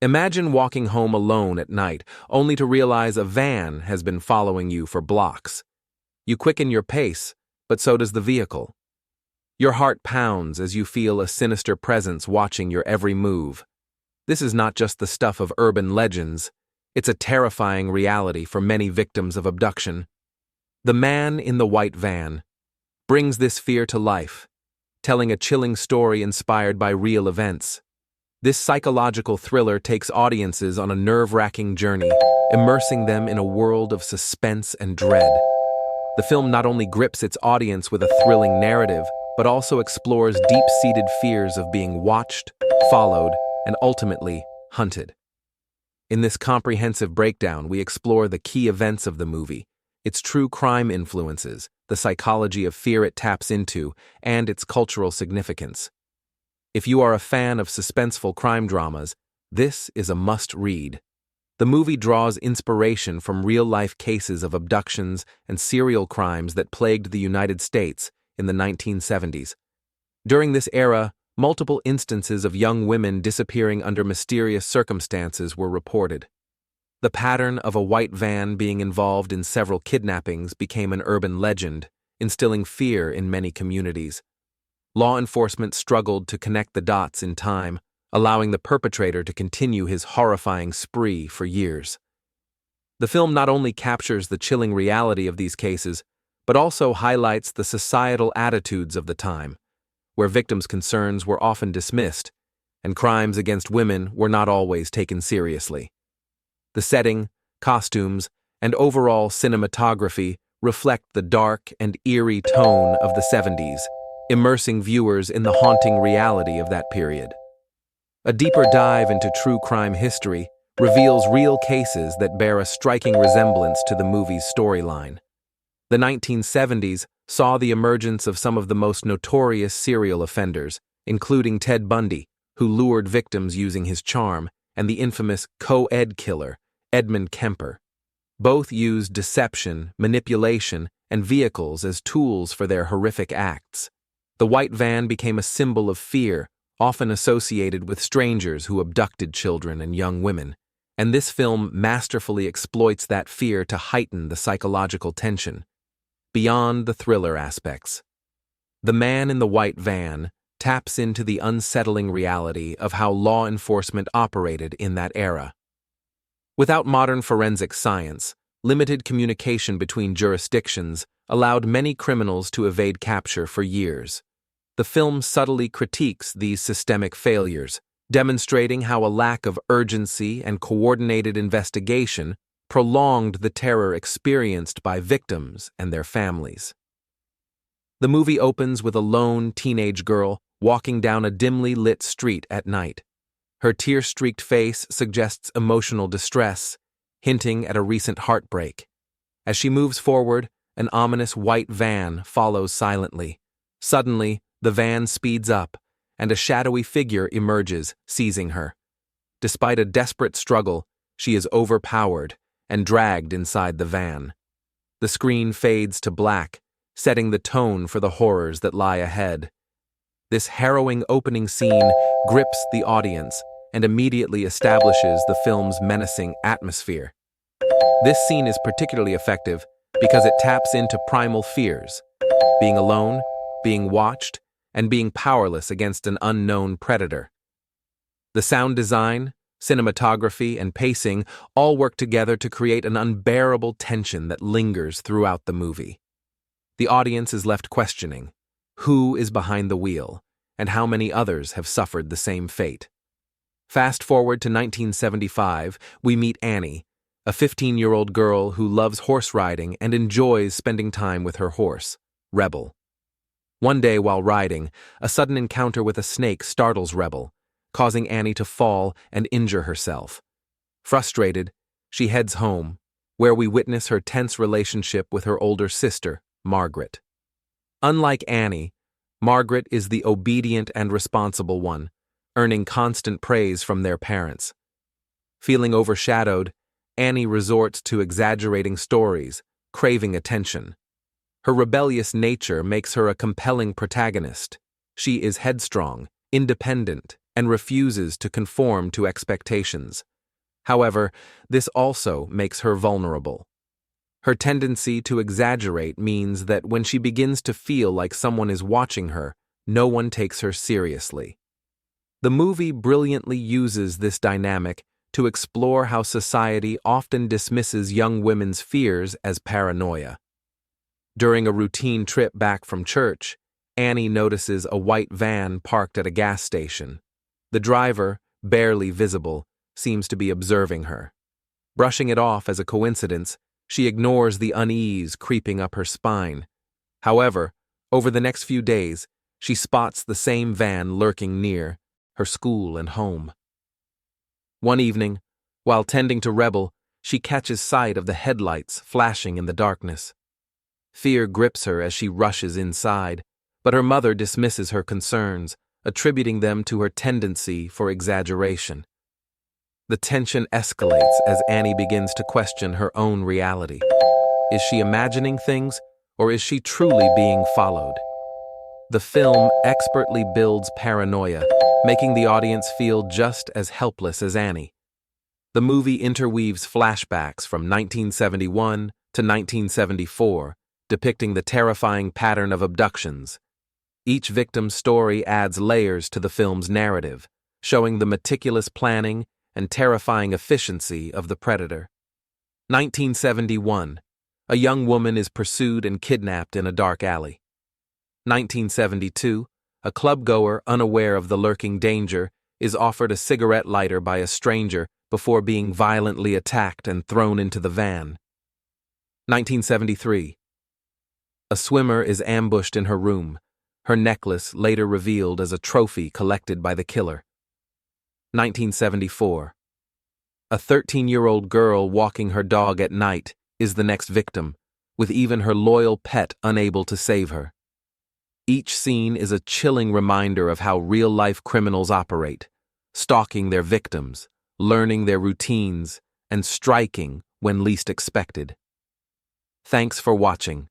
Imagine walking home alone at night, only to realize a van has been following you for blocks. You quicken your pace, but so does the vehicle. Your heart pounds as you feel a sinister presence watching your every move. This is not just the stuff of urban legends, it's a terrifying reality for many victims of abduction. The Man in the White Van brings this fear to life, telling a chilling story inspired by real events. This psychological thriller takes audiences on a nerve-wracking journey, immersing them in a world of suspense and dread. The film not only grips its audience with a thrilling narrative, but also explores deep-seated fears of being watched, followed, and ultimately hunted. In this comprehensive breakdown, we explore the key events of the movie, its true crime influences, the psychology of fear it taps into, and its cultural significance. If you are a fan of suspenseful crime dramas, this is a must-read. The movie draws inspiration from real-life cases of abductions and serial crimes that plagued the United States in the 1970s. During this era, multiple instances of young women disappearing under mysterious circumstances were reported. The pattern of a white van being involved in several kidnappings became an urban legend, instilling fear in many communities. Law enforcement struggled to connect the dots in time, allowing the perpetrator to continue his horrifying spree for years. The film not only captures the chilling reality of these cases, but also highlights the societal attitudes of the time, where victims' concerns were often dismissed, and crimes against women were not always taken seriously. The setting, costumes, and overall cinematography reflect the dark and eerie tone of the 70s, immersing viewers in the haunting reality of that period. A deeper dive into true crime history reveals real cases that bear a striking resemblance to the movie's storyline. The 1970s saw the emergence of some of the most notorious serial offenders, including Ted Bundy, who lured victims using his charm, and the infamous co-ed killer, Edmund Kemper. Both used deception, manipulation, and vehicles as tools for their horrific acts. The white van became a symbol of fear, often associated with strangers who abducted children and young women, and this film masterfully exploits that fear to heighten the psychological tension. Beyond the thriller aspects, The Man in the White Van taps into the unsettling reality of how law enforcement operated in that era. Without modern forensic science, limited communication between jurisdictions allowed many criminals to evade capture for years. The film subtly critiques these systemic failures, demonstrating how a lack of urgency and coordinated investigation prolonged the terror experienced by victims and their families. The movie opens with a lone teenage girl walking down a dimly lit street at night. Her tear-streaked face suggests emotional distress, hinting at a recent heartbreak. As she moves forward, an ominous white van follows silently. Suddenly, the van speeds up, and a shadowy figure emerges, seizing her. Despite a desperate struggle, she is overpowered and dragged inside the van. The screen fades to black, setting the tone for the horrors that lie ahead. This harrowing opening scene grips the audience and immediately establishes the film's menacing atmosphere. This scene is particularly effective because it taps into primal fears: being alone, being watched, and being powerless against an unknown predator. The sound design, cinematography, and pacing all work together to create an unbearable tension that lingers throughout the movie. The audience is left questioning, who is behind the wheel, and how many others have suffered the same fate? Fast forward to 1975, we meet Annie, a 15-year-old girl who loves horse riding and enjoys spending time with her horse, Rebel. One day while riding, a sudden encounter with a snake startles Rebel, causing Annie to fall and injure herself. Frustrated, she heads home, where we witness her tense relationship with her older sister, Margaret. Unlike Annie, Margaret is the obedient and responsible one, earning constant praise from their parents. Feeling overshadowed, Annie resorts to exaggerating stories, craving attention. Her rebellious nature makes her a compelling protagonist. She is headstrong, independent, and refuses to conform to expectations. However, this also makes her vulnerable. Her tendency to exaggerate means that when she begins to feel like someone is watching her, no one takes her seriously. The movie brilliantly uses this dynamic to explore how society often dismisses young women's fears as paranoia. During a routine trip back from church, Annie notices a white van parked at a gas station. The driver, barely visible, seems to be observing her. Brushing it off as a coincidence, she ignores the unease creeping up her spine. However, over the next few days, she spots the same van lurking near her school and home. One evening, while tending to Rebel, she catches sight of the headlights flashing in the darkness. Fear grips her as she rushes inside, but her mother dismisses her concerns, attributing them to her tendency for exaggeration. The tension escalates as Annie begins to question her own reality. Is she imagining things, or is she truly being followed? The film expertly builds paranoia, making the audience feel just as helpless as Annie. The movie interweaves flashbacks from 1971 to 1974, depicting the terrifying pattern of abductions. Each victim's story adds layers to the film's narrative, showing the meticulous planning and terrifying efficiency of the predator. 1971. A young woman is pursued and kidnapped in a dark alley. 1972. A clubgoer, unaware of the lurking danger, is offered a cigarette lighter by a stranger before being violently attacked and thrown into the van. 1973. A swimmer is ambushed in her room, her necklace later revealed as a trophy collected by the killer. 1974. A 13-year-old girl walking her dog at night is the next victim, with even her loyal pet unable to save her. Each scene is a chilling reminder of how real-life criminals operate, stalking their victims, learning their routines, and striking when least expected. Thanks for watching.